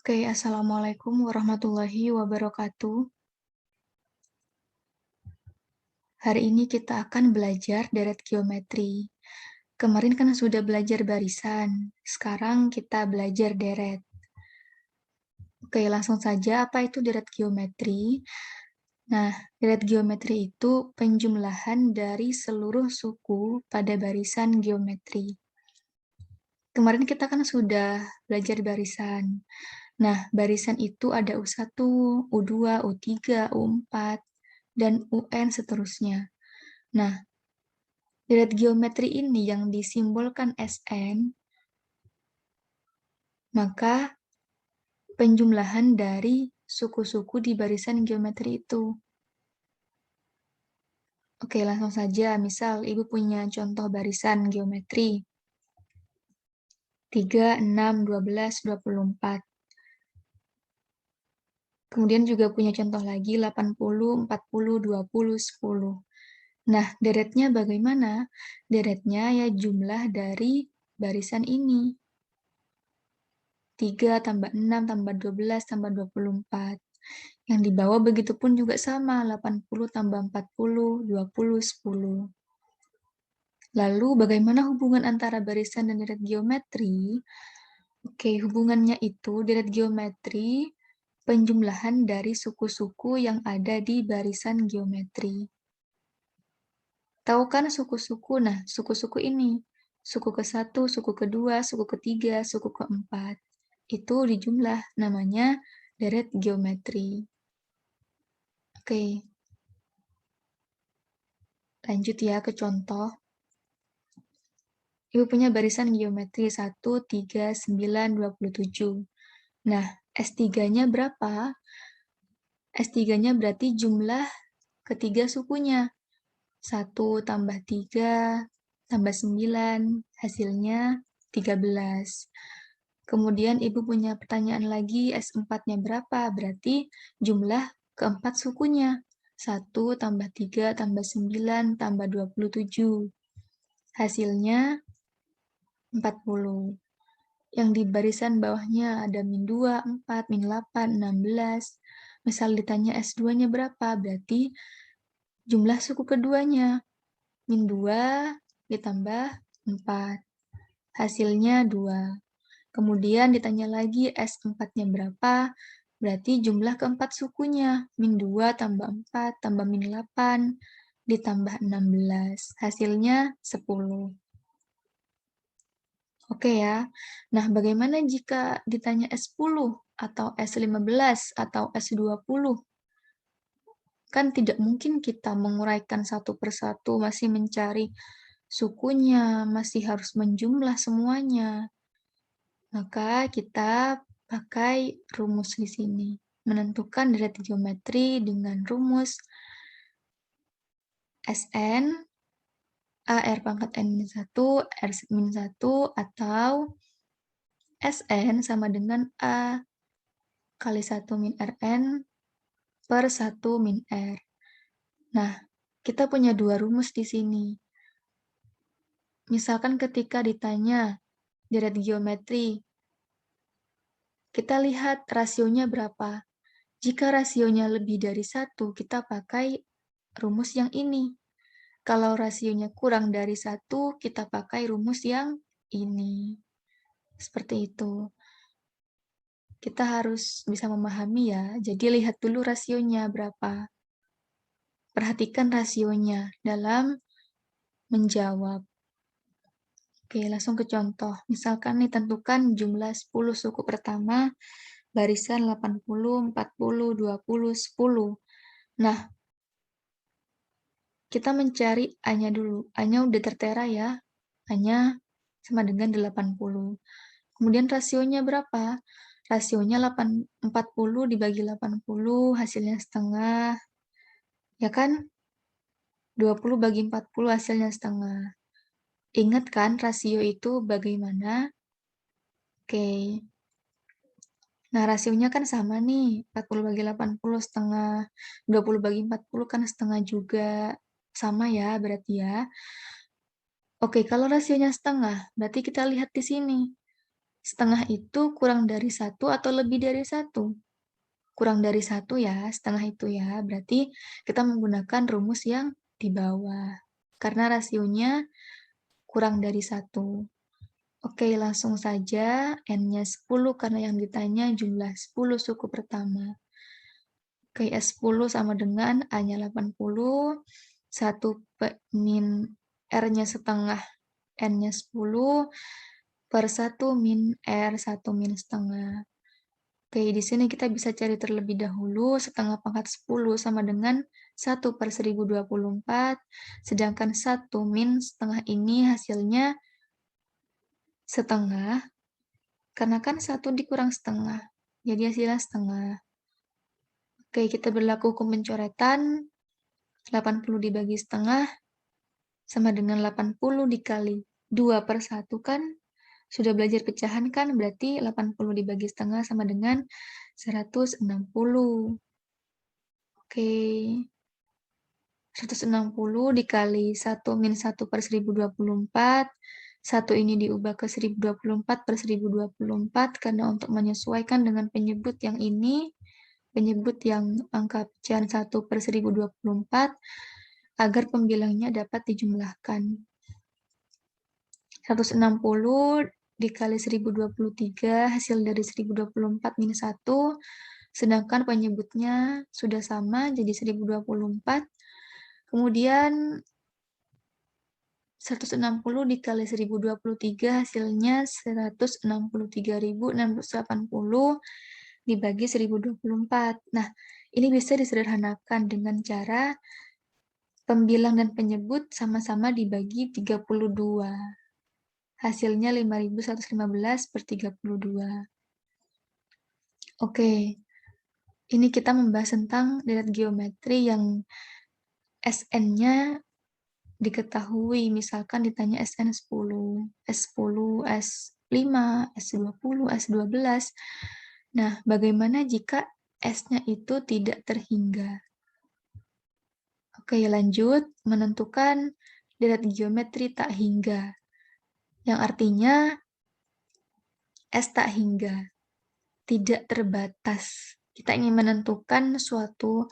Oke, Assalamualaikum warahmatullahi wabarakatuh. Hari ini kita akan belajar deret geometri. Kemarin kan sudah belajar barisan, sekarang kita belajar deret. Oke, langsung saja, apa itu deret geometri? Nah, deret geometri itu penjumlahan dari seluruh suku pada barisan geometri. Kemarin kita kan sudah belajar barisan. Nah, barisan itu ada U1, U2, U3, U4, dan UN seterusnya. Nah, deret geometri ini yang disimbolkan SN, maka penjumlahan dari suku-suku di barisan geometri itu. Oke, langsung saja. Misal, Ibu punya contoh barisan geometri. 3, 6, 12, 24. Kemudian juga punya contoh lagi 80, 40, 20, 10. Nah, deretnya bagaimana? Deretnya ya jumlah dari barisan ini. 3 tambah 6 tambah 12 tambah 24. Yang di bawah begitu pun juga sama, 80 tambah 40, 20, 10. Lalu bagaimana hubungan antara barisan dan deret geometri? Oke, hubungannya itu deret geometri penjumlahan dari suku-suku yang ada di barisan geometri. Tahu kan suku-suku? Nah, suku-suku ini. Suku ke-1, suku kedua, suku ketiga, suku keempat. Itu dijumlah, namanya deret geometri. Oke, lanjut ya ke contoh. Ibu punya barisan geometri 1, 3, 9, 27. Nah, S3-nya berapa? S3-nya berarti jumlah ketiga sukunya. 1 tambah 3 tambah 9, hasilnya 13. Kemudian Ibu punya pertanyaan lagi, S4-nya berapa? Berarti jumlah keempat sukunya. 1 tambah 3 tambah 9 tambah 27. Hasilnya 40. Yang di barisan bawahnya ada min 2, 4, min 8, 16. Misal ditanya S2-nya berapa? Berarti jumlah suku keduanya. Min 2 ditambah 4. Hasilnya 2. Kemudian ditanya lagi S4-nya berapa? Berarti jumlah keempat sukunya. Min 2 tambah 4 tambah min 8 ditambah 16. Hasilnya 10. Oke ya. Nah, bagaimana jika ditanya S10 atau S15 atau S20? Kan tidak mungkin kita menguraikan satu persatu, masih mencari sukunya, masih harus menjumlah semuanya. Maka kita pakai rumus di sini. Menentukan deret geometri dengan rumus Sn AR pangkat N-1, R-1, atau Sn sama dengan A kali 1 min Rn per 1 min R. Nah, kita punya dua rumus di sini. Misalkan ketika ditanya deret geometri, kita lihat rasionya berapa. Jika rasionya lebih dari 1, kita pakai rumus yang ini. Kalau rasionya kurang dari 1, kita pakai rumus yang ini. Seperti itu. Kita harus bisa memahami ya. Jadi lihat dulu rasionya berapa. Perhatikan rasionya dalam menjawab. Oke, langsung ke contoh. Misalkan nih tentukan jumlah 10 suku pertama, barisan 80, 40, 20, 10. Nah, kita mencari A-nya dulu. A-nya udah tertera ya. A-nya sama dengan 80. Kemudian rasionya berapa? Rasionya 40 dibagi 80, hasilnya setengah. Ya kan? 20 bagi 40 hasilnya setengah. Ingat kan rasio itu bagaimana? Oke. Nah, rasionya kan sama nih. 40 bagi 80 setengah. 20 bagi 40 kan setengah juga. Sama ya berarti ya. Oke, kalau rasionya setengah, berarti kita lihat di sini. Setengah itu kurang dari 1 atau lebih dari 1? Kurang dari 1 ya, setengah itu ya. Berarti kita menggunakan rumus yang di bawah. Karena rasionya kurang dari 1. Oke, langsung saja. N-nya 10 karena yang ditanya jumlah 10 suku pertama. Oke, S10 sama dengan A-nya 80, 1 min R-nya setengah, N-nya 10, per 1 min R, 1 min setengah. Oke, di sini kita bisa cari terlebih dahulu, setengah pangkat 10 sama dengan 1 per 1024, sedangkan 1 min setengah ini hasilnya setengah, karena kan 1 dikurang setengah, jadi hasilnya setengah. Oke, kita berlaku hukum pencoretan, 80 dibagi setengah, sama dengan 80 dikali 2 per 1 kan? Sudah belajar pecahan kan? Berarti 80 dibagi setengah sama dengan 160. Oke. 160 dikali 1 min 1 per 1024. 1 ini diubah ke 1024 per 1024 karena untuk menyesuaikan dengan penyebut yang ini, penyebut yang angka pecahan 1 per 1024, agar pembilangnya dapat dijumlahkan. 160 dikali 1023, hasil dari 1024 minus 1, sedangkan penyebutnya sudah sama, jadi 1024. Kemudian 160 dikali 1023 hasilnya 163.680 dibagi 1024. Nah, ini bisa disederhanakan dengan cara pembilang dan penyebut sama-sama dibagi 32. Hasilnya 5.115 per 32. Oke, ini kita membahas tentang deret geometri yang SN-nya diketahui, misalkan ditanya SN10, S10, S5, S20, S12. Nah, bagaimana jika S-nya itu tidak terhingga? Oke, lanjut. Menentukan deret geometri tak hingga. Yang artinya S tak hingga, tidak terbatas. Kita ingin menentukan suatu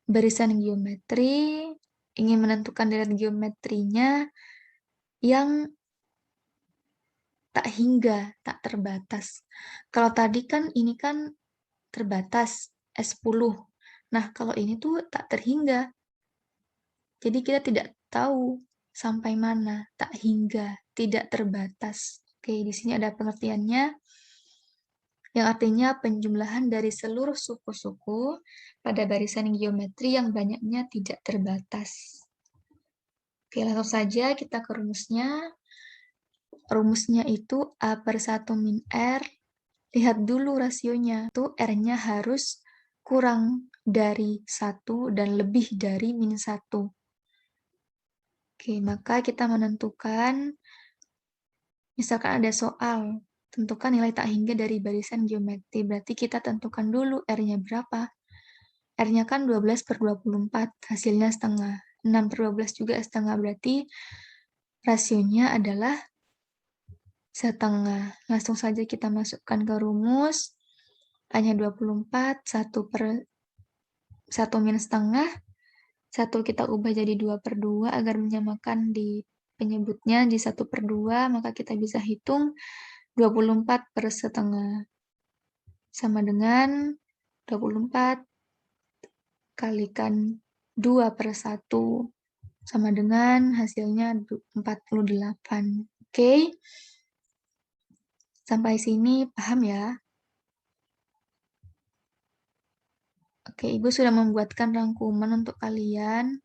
barisan geometri, ingin menentukan deret geometrinya yang tak hingga, tak terbatas. Kalau tadi kan ini kan terbatas, S10. Nah, kalau ini tuh tak terhingga. Jadi kita tidak tahu sampai mana, tak hingga, tidak terbatas. Oke, di sini ada pengertiannya, yang artinya penjumlahan dari seluruh suku-suku pada barisan geometri yang banyaknya tidak terbatas. Oke, langsung saja kita ke rumusnya. Rumusnya itu A per 1 min R. Lihat dulu rasionya. Itu R-nya harus kurang dari 1 dan lebih dari min 1. Oke, maka kita menentukan, misalkan ada soal, tentukan nilai tak hingga dari barisan geometri. Berarti kita tentukan dulu R-nya berapa. R-nya kan 12 per 24, hasilnya setengah. 6 per 12 juga setengah, berarti rasionya adalah setengah. Langsung saja kita masukkan ke rumus. A-nya 24, 1 per 1 min setengah. 1 kita ubah jadi 2 per 2 agar menyamakan di penyebutnya di 1 per 2, maka kita bisa hitung 24 per setengah. Sama dengan 24 kalikan 2 per 1. Sama dengan hasilnya 48. Oke. Sampai sini paham ya? Oke, Ibu sudah membuatkan rangkuman untuk kalian.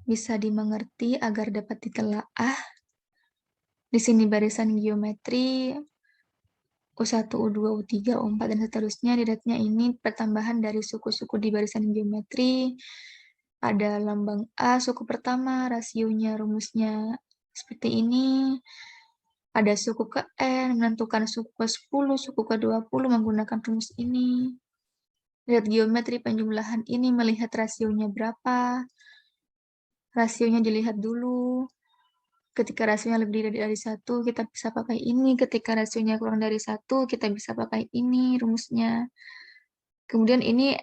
Bisa dimengerti agar dapat ditelaah. Di sini barisan geometri, U1, U2, U3, U4, dan seterusnya. Deretnya ini pertambahan dari suku-suku di barisan geometri. Ada lambang A, suku pertama, rasionya, rumusnya seperti ini. Ada suku ke N, menentukan suku ke-10, suku ke-20 menggunakan rumus ini. Lihat geometri penjumlahan ini, melihat rasionya berapa. Rasionya dilihat dulu. Ketika rasionya lebih dari satu, kita bisa pakai ini. Ketika rasionya kurang dari satu, kita bisa pakai ini rumusnya. Kemudian ini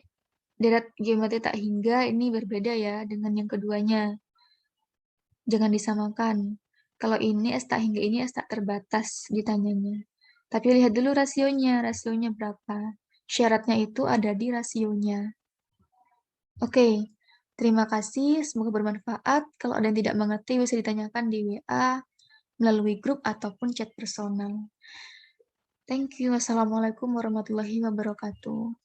deret geometri tak hingga, ini berbeda ya dengan yang keduanya. Jangan disamakan. Kalau ini S tak hingga ini S tak terbatas ditanyanya. Tapi lihat dulu rasionya berapa. Syaratnya itu ada di rasionya. Oke, terima kasih. Semoga bermanfaat. Kalau ada yang tidak mengerti, bisa ditanyakan di WA, melalui grup, ataupun chat personal. Thank you. Wassalamualaikum warahmatullahi wabarakatuh.